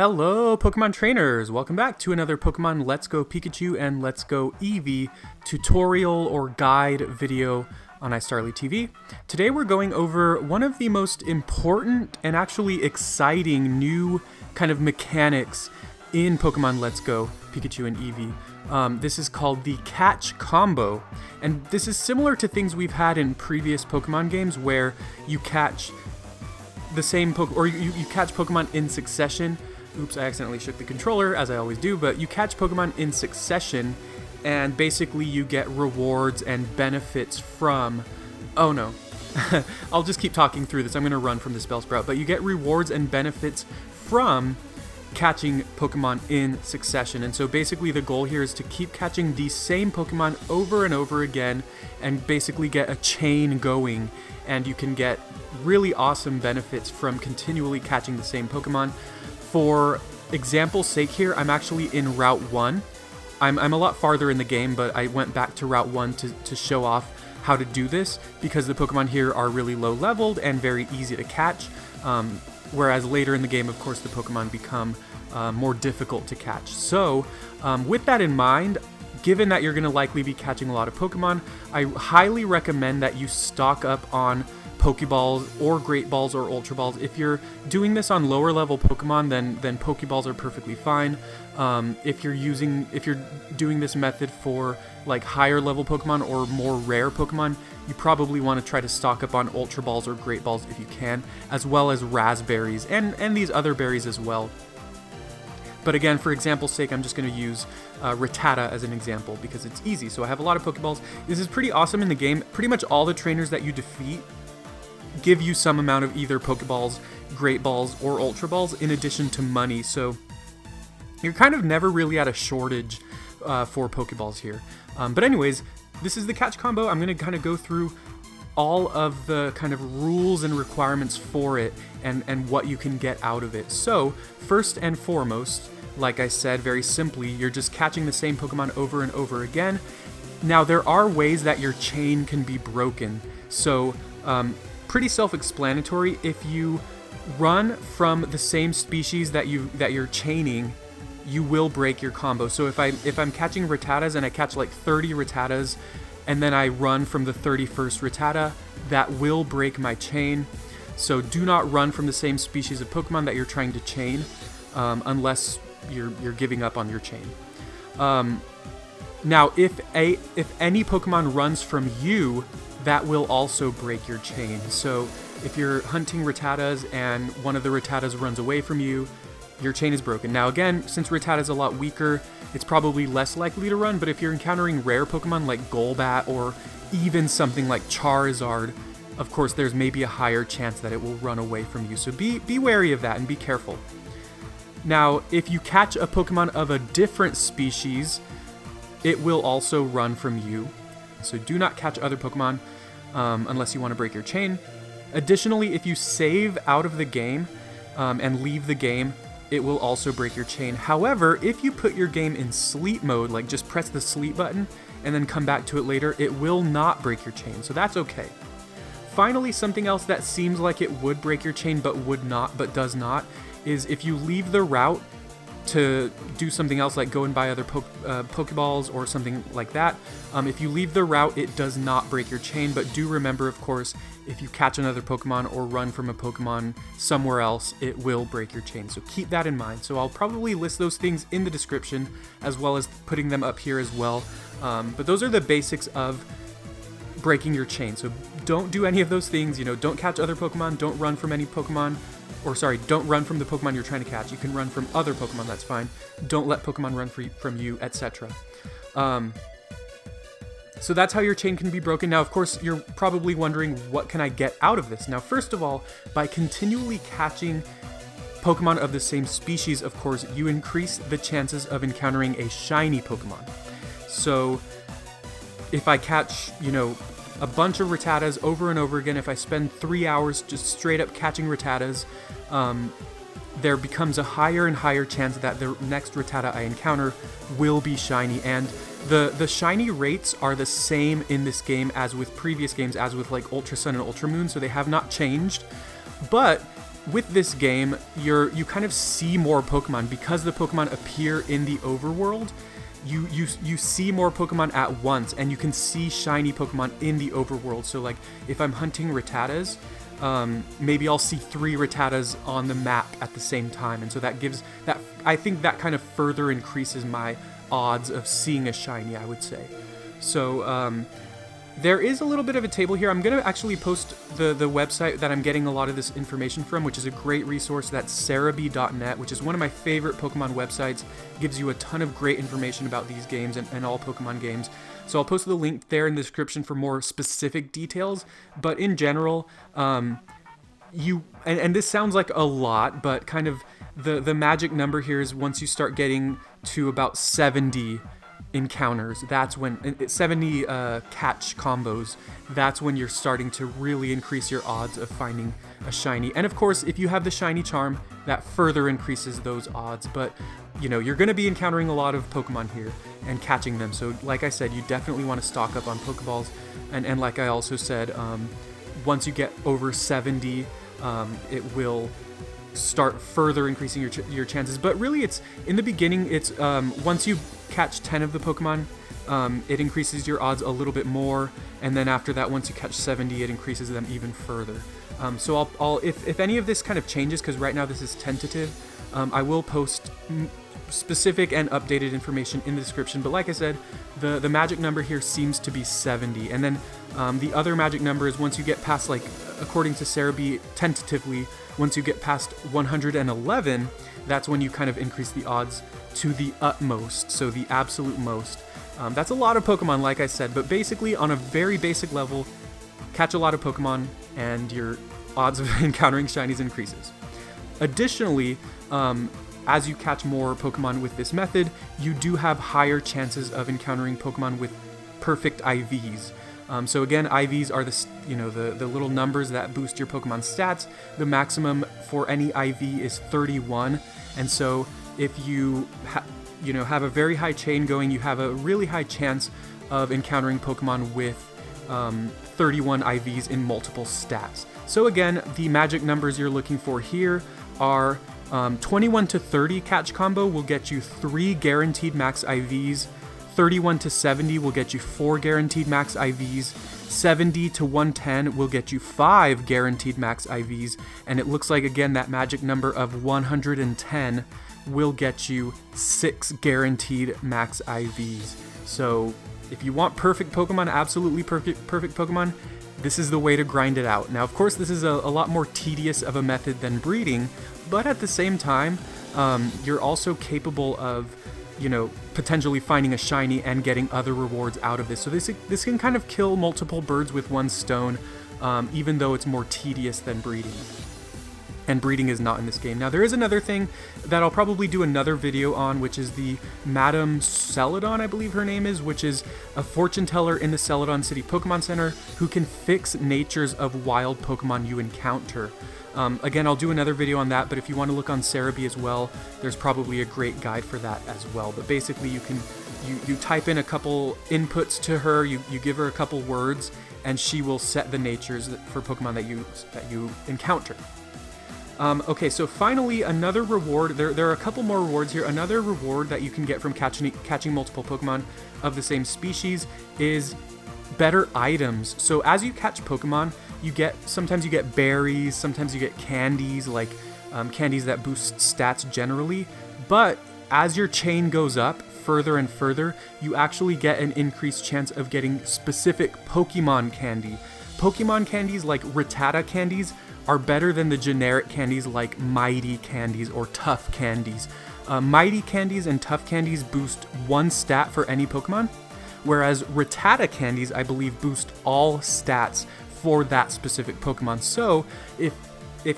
Hello, Pokemon trainers! Welcome back to another Pokemon Let's Go Pikachu and Let's Go Eevee tutorial or guide video on iStarly TV. Today we're going over one of the most important and actually exciting new kind of mechanics in Pokemon Let's Go Pikachu and Eevee. This is called the Catch Combo, and this is similar to things we've had in previous Pokemon games where you catch the same you catch Pokemon in succession. Oops, I accidentally shook the controller, as I always do, but you catch Pokemon in succession, and basically you get rewards and benefits from... Oh no. I'll just keep talking through this. I'm going to run from the Spellsprout, but you get rewards and benefits from catching Pokemon in succession. And so basically the goal here is to keep catching the same Pokemon over and over again and basically get a chain going, and you can get really awesome benefits from continually catching the same Pokemon. For example's sake here, I'm actually in Route 1. I'm a lot farther in the game, but I went back to Route 1 to show off how to do this because the Pokemon here are really low leveled and very easy to catch. Whereas later in the game, of course, the Pokemon become more difficult to catch. So with that in mind, given that you're going to likely be catching a lot of Pokemon, I highly recommend that you stock up on Pokeballs or Great Balls or Ultra Balls. If you're doing this on lower level Pokemon, then Pokeballs are perfectly fine. If you're doing this method for like higher level Pokemon or more rare Pokemon, you probably want to try to stock up on Ultra Balls or Great Balls if you can, as well as Raspberries and these other berries as well. But again, for example's sake, I'm just going to use Rattata as an example because it's easy. So I have a lot of Pokeballs. This is pretty awesome in the game. Pretty much all the trainers that you defeat give you some amount of either Pokeballs, Great Balls, or Ultra Balls in addition to money. So you're kind of never really at a shortage for Pokeballs here. But anyways, this is the Catch Combo. I'm going to kind of go through all of the kind of rules and requirements for it and what you can get out of it. So first and foremost, like I said, very simply, you're just catching the same Pokemon over and over again. Now there are ways that your chain can be broken. So pretty self-explanatory. If you run from the same species that you're chaining, you will break your combo. So if I'm catching Rattatas and I catch like 30 Rattatas and then I run from the 31st Rattata, that will break my chain. So do not run from the same species of Pokemon that you're trying to chain unless you're giving up on your chain. Now if any Pokemon runs from you, that will also break your chain. So if you're hunting Rattatas and one of the Rattatas runs away from you, your chain is broken. Now again, since Rattata's a lot weaker, it's probably less likely to run, but if you're encountering rare Pokemon like Golbat or even something like Charizard, of course there's maybe a higher chance that it will run away from you. So be wary of that and be careful. Now, if you catch a Pokemon of a different species, it will also run from you. So do not catch other Pokemon unless you want to break your chain. Additionally, if you save out of the game and leave the game, it will also break your chain. However, if you put your game in sleep mode, like just press the sleep button and then come back to it later, it will not break your chain. So that's okay. Finally, something else that seems like it would break your chain but does not, is if you leave the route to do something else like go and buy other Pokeballs or something like that. If you leave the route, it does not break your chain, but do remember, of course, if you catch another Pokemon or run from a Pokemon somewhere else, it will break your chain. So keep that in mind. So I'll probably list those things in the description as well as putting them up here as well. But those are the basics of breaking your chain. So don't do any of those things. Don't catch other Pokemon, don't run from any Pokemon. Or sorry, don't run from the Pokemon you're trying to catch. You can run from other Pokemon, that's fine. Don't let Pokemon run from you, etc. So that's how your chain can be broken. Now, of course, you're probably wondering, what can I get out of this? Now, first of all, by continually catching Pokemon of the same species, of course, you increase the chances of encountering a shiny Pokemon. So if I catch, a bunch of Rattatas over and over again, if I spend 3 hours just straight up catching Rattatas, there becomes a higher and higher chance that the next Rattata I encounter will be shiny. And the shiny rates are the same in this game as with previous games, as with like Ultra Sun and Ultra Moon, so they have not changed. But with this game, you kind of see more Pokemon because the Pokemon appear in the overworld. You see more Pokemon at once, and you can see shiny Pokemon in the overworld. So like if I'm hunting Rattatas, maybe I'll see 3 Rattatas on the map at the same time, and so that gives that, I think that kind of further increases my odds of seeing a shiny, I would say. So there is a little bit of a table here. I'm going to actually post the website that I'm getting a lot of this information from, which is a great resource. That's Cerebi.net, which is one of my favorite Pokemon websites. It gives you a ton of great information about these games and all Pokemon games. So I'll post the link there in the description for more specific details. But in general, and this sounds like a lot, but kind of the magic number here is once you start getting to about 70 encounters, that's when 70 catch combos, that's when you're starting to really increase your odds of finding a shiny. And of course, if you have the shiny charm, that further increases those odds. But you know, you're going to be encountering a lot of Pokemon here and catching them, so like I said, you definitely want to stock up on Pokeballs. And like I also said, once you get over 70, it will start further increasing your chances. But really, it's in the beginning, it's once you catch 10 of the Pokemon, it increases your odds a little bit more, and then after that, once you catch 70, it increases them even further. So I'll if any of this kind of changes, because right now this is tentative, I will post specific and updated information in the description. But like I said, the magic number here seems to be 70, and then the other magic number is once you get past, like according to Cerebi, tentatively, once you get past 111, that's when you kind of increase the odds to the utmost, so the absolute most. That's a lot of Pokemon, like I said, but basically on a very basic level, catch a lot of Pokemon and your odds of encountering shinies increases. Additionally, as you catch more Pokemon with this method, you do have higher chances of encountering Pokemon with perfect IVs. So again, IVs are the little numbers that boost your Pokemon stats. The maximum for any IV is 31, and so if you have a very high chain going, you have a really high chance of encountering Pokemon with 31 IVs in multiple stats. So again, the magic numbers you're looking for here are 21 to 30 catch combo will get you 3 guaranteed max IVs. 31 to 70 will get you 4 guaranteed max IVs. 70 to 110 will get you 5 guaranteed max IVs. And it looks like, again, that magic number of 110 will get you 6 guaranteed max IVs. So if you want perfect Pokemon, absolutely perfect Pokemon, this is the way to grind it out. Now, of course, this is a lot more tedious of a method than breeding, but at the same time, you're also capable of, potentially finding a shiny and getting other rewards out of this. So this can kind of kill multiple birds with one stone, even though it's more tedious than breeding. And breeding is not in this game. Now, there is another thing that I'll probably do another video on, which is the Madame Celadon, I believe her name is, which is a fortune teller in the Celadon City Pokemon Center who can fix natures of wild Pokemon you encounter. Again, I'll do another video on that, but if you want to look on Cerebi as well, there's probably a great guide for that as well. But basically, you type in a couple inputs to her, you give her a couple words, and she will set the natures for Pokemon that you encounter. Okay, so finally, another reward. There are a couple more rewards here. Another reward that you can get from catching multiple Pokemon of the same species is better items. So as you catch Pokemon, sometimes you get berries, sometimes you get candies, like candies that boost stats generally. But as your chain goes up further and further, you actually get an increased chance of getting specific Pokemon candy. Pokemon candies like Rattata candies are better than the generic candies like Mighty candies or Tough candies. Mighty candies and Tough candies boost one stat for any Pokemon, whereas Rattata candies, I believe, boost all stats for that specific Pokemon. So if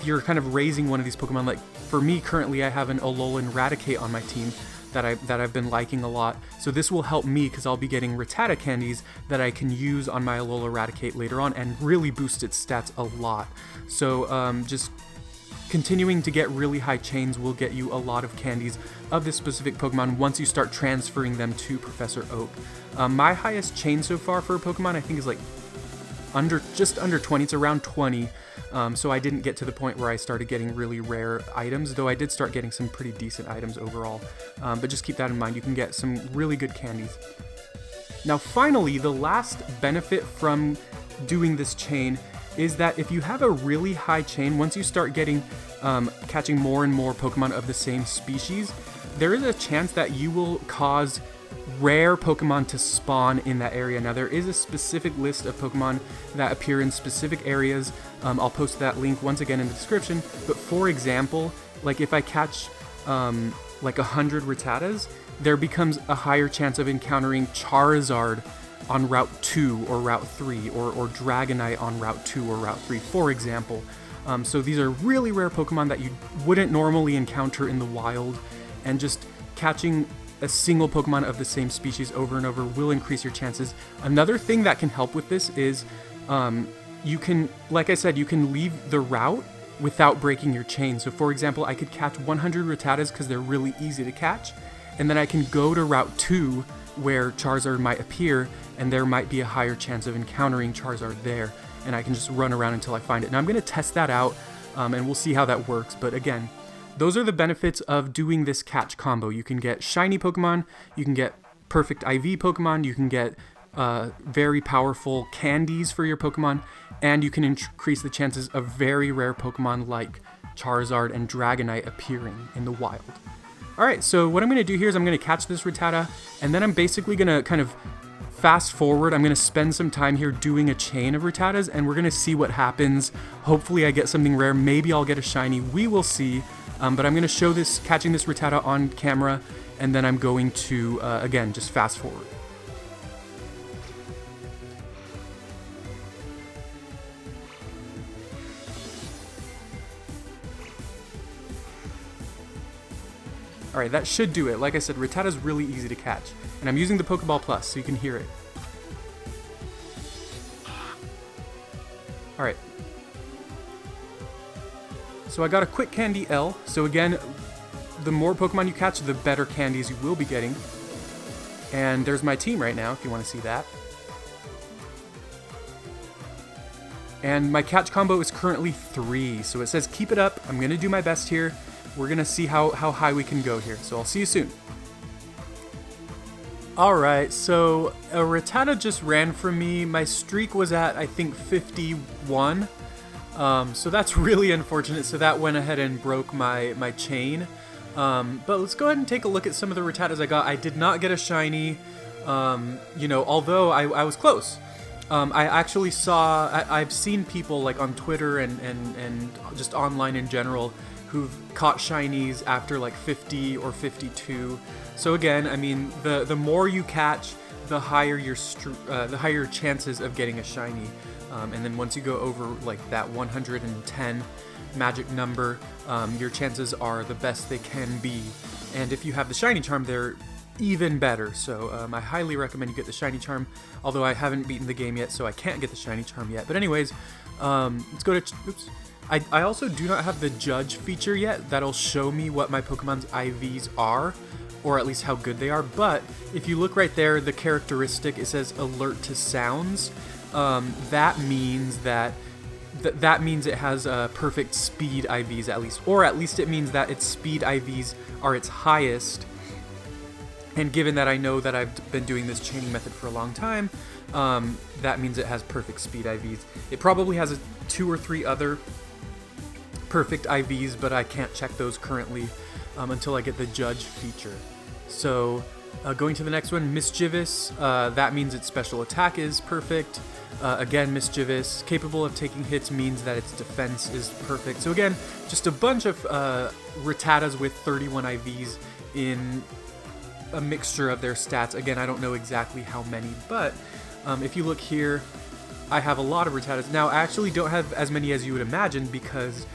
you're kind of raising one of these Pokemon, like for me currently I have an Alolan Raticate on my team that I've been liking a lot. So this will help me because I'll be getting Rattata candies that I can use on my Alola Raticate later on and really boost its stats a lot. So just continuing to get really high chains will get you a lot of candies of this specific Pokemon once you start transferring them to Professor Oak. My highest chain so far for a Pokemon, I think, is like just under 20. It's around 20. So I didn't get to the point where I started getting really rare items, though I did start getting some pretty decent items overall. But just keep that in mind. You can get some really good candies. Now finally, the last benefit from doing this chain is that if you have a really high chain, once you start getting catching more and more Pokemon of the same species, there is a chance that you will cause rare Pokemon to spawn in that area. Now there is a specific list of Pokemon that appear in specific areas. I'll post that link once again in the description. But for example, like if I catch like 100 Rattatas, there becomes a higher chance of encountering Charizard on Route 2 or Route 3, or Dragonite on Route 2 or Route 3, for example. So these are really rare Pokemon that you wouldn't normally encounter in the wild, and just catching a single Pokemon of the same species over and over will increase your chances. Another thing that can help with this is you can, like I said, you can leave the route without breaking your chain. So for example, I could catch 100 Rattatas because they're really easy to catch, and then I can go to Route 2 where Charizard might appear, and there might be a higher chance of encountering Charizard there, and I can just run around until I find it. Now I'm going to test that out, and we'll see how that works. But again, those are the benefits of doing this catch combo. You can get shiny Pokemon, you can get perfect IV Pokemon, you can get very powerful candies for your Pokemon, and you can increase the chances of very rare Pokemon like Charizard and Dragonite appearing in the wild. Alright, so what I'm going to do here is I'm going to catch this Rattata, and then I'm basically going to kind of fast forward. I'm going to spend some time here doing a chain of Rattatas, and we're going to see what happens. Hopefully I get something rare. Maybe I'll get a shiny. We will see. But I'm going to show this, catching this Rattata on camera, and then I'm going to, again, just fast forward. Alright, that should do it. Like I said, Rattata's really easy to catch. And I'm using the Pokeball Plus, so you can hear it. Alright. So I got a quick candy L. So again, the more Pokemon you catch, the better candies you will be getting. And there's my team right now, if you want to see that. And my catch combo is currently 3. So it says keep it up. I'm going to do my best here. We're going to see how high we can go here. So I'll see you soon. Alright, so a Rattata just ran from me. My streak was at, I think, 51. So that's really unfortunate. So that went ahead and broke my chain. But let's go ahead and take a look at some of the Rattatas I got. I did not get a shiny, you know, although I was close. I actually saw, I've seen people like on Twitter and just online in general who've caught shinies after like 50 or 52. So again, I mean, the more you catch, the higher your chances of getting a shiny. And then once you go over like that 110 magic number, your chances are the best they can be. And if you have the shiny charm, they're even better. So I highly recommend you get the shiny charm, although I haven't beaten the game yet, so I can't get the shiny charm yet. But anyways, let's go to, oops. I also do not have the judge feature yet that'll show me what my Pokemon's IVs are, or at least how good they are. But if you look right there, the characteristic, it says alert to sounds. That means that means it has perfect speed IVs at least, or at least it means that its speed IVs are its highest. And given that I know that I've been doing this chaining method for a long time, that means it has perfect speed IVs. It probably has 2 or 3 other perfect IVs, but I can't check those currently until I get the judge feature. So going to the next one, Mischievous, that means its special attack is perfect. Again, Mischievous, capable of taking hits means that its defense is perfect. So again, just a bunch of Rattatas with 31 IVs in a mixture of their stats. Again, I don't know exactly how many, but if you look here, I have a lot of Rattatas. Now, I actually don't have as many as you would imagine because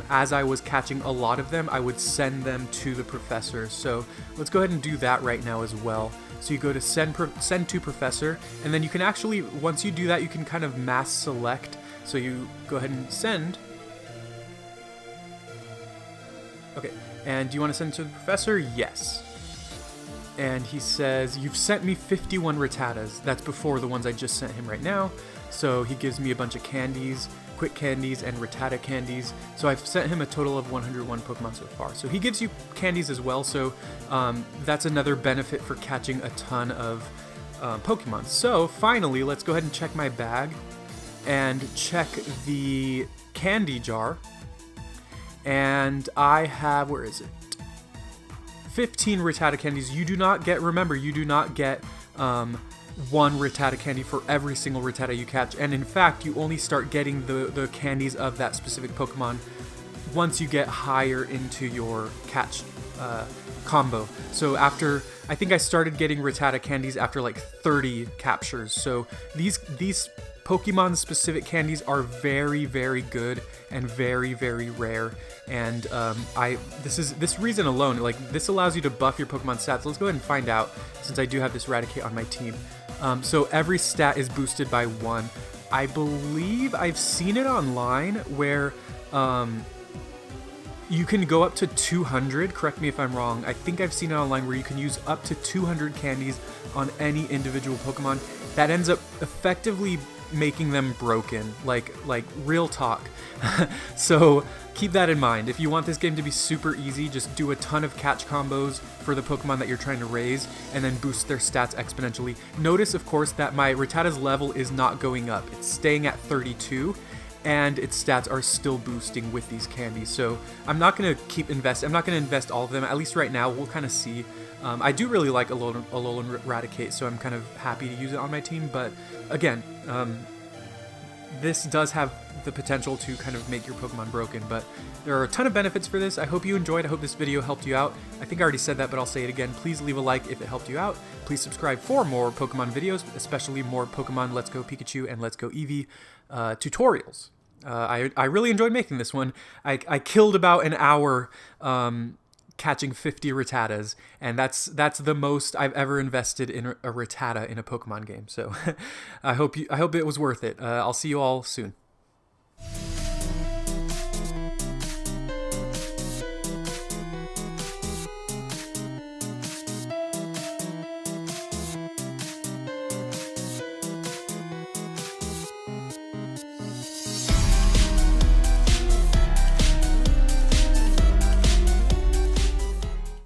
as I was catching a lot of them, I would send them to the professor. So let's go ahead and do that right now as well. So you go to send to professor, and then you can actually, once you do that, you can kind of mass select. So you go ahead and send. Okay, and do you want to send to the professor? Yes. and he says, you've sent me 51 Rattatas. That's before the ones I just sent him right now. So he gives me a bunch of candies, quick candies, and Rattata candies. So I've sent him a total of 101 Pokemon so far. So he gives you candies as well, so that's another benefit for catching a ton of Pokemon. So finally, let's go ahead and check my bag and check the candy jar. And I have, where is it? 15 Rattata candies. You do not get, remember, you do not get one Rattata candy for every single Rattata you catch. And in fact, you only start getting the candies of that specific Pokemon once you get higher into your catch combo. So after, I think I started getting Rattata candies after like 30 captures. So these Pokemon specific candies are very, very good and very, very rare. And this reason alone, like, this allows you to buff your Pokemon stats. Let's go ahead and find out, since I do have this Raticate on my team. So every stat is boosted by 1. I believe I've seen it online where you can go up to 200. Correct me if I'm wrong. I think I've seen it online where you can use up to 200 candies on any individual Pokemon. That ends up effectively making them broken, like real talk. So keep that in mind. If you want this game to be super easy, just do a ton of catch combos for the Pokemon that you're trying to raise and then boost their stats exponentially. Notice, of course, that my Rattata's level is not going up. It's staying at 32, and its stats are still boosting with these candies. So I'm not going to keep investing. I'm not going to invest all of them, at least right now. We'll kind of see. I do really like Alolan Raticate, so I'm kind of happy to use it on my team. But again, this does have the potential to kind of make your Pokemon broken, but there are a ton of benefits for this. I hope you enjoyed. I hope this video helped you out. I think I already said that, but I'll say it again. Please leave a like if it helped you out. Please subscribe for more Pokemon videos, especially more Pokemon Let's Go Pikachu and Let's Go Eevee tutorials. I really enjoyed making this one. I killed about an hour catching 50 Rattatas, and that's the most I've ever invested in a Rattata in a Pokemon game. So I hope it was worth it. I'll see you all soon.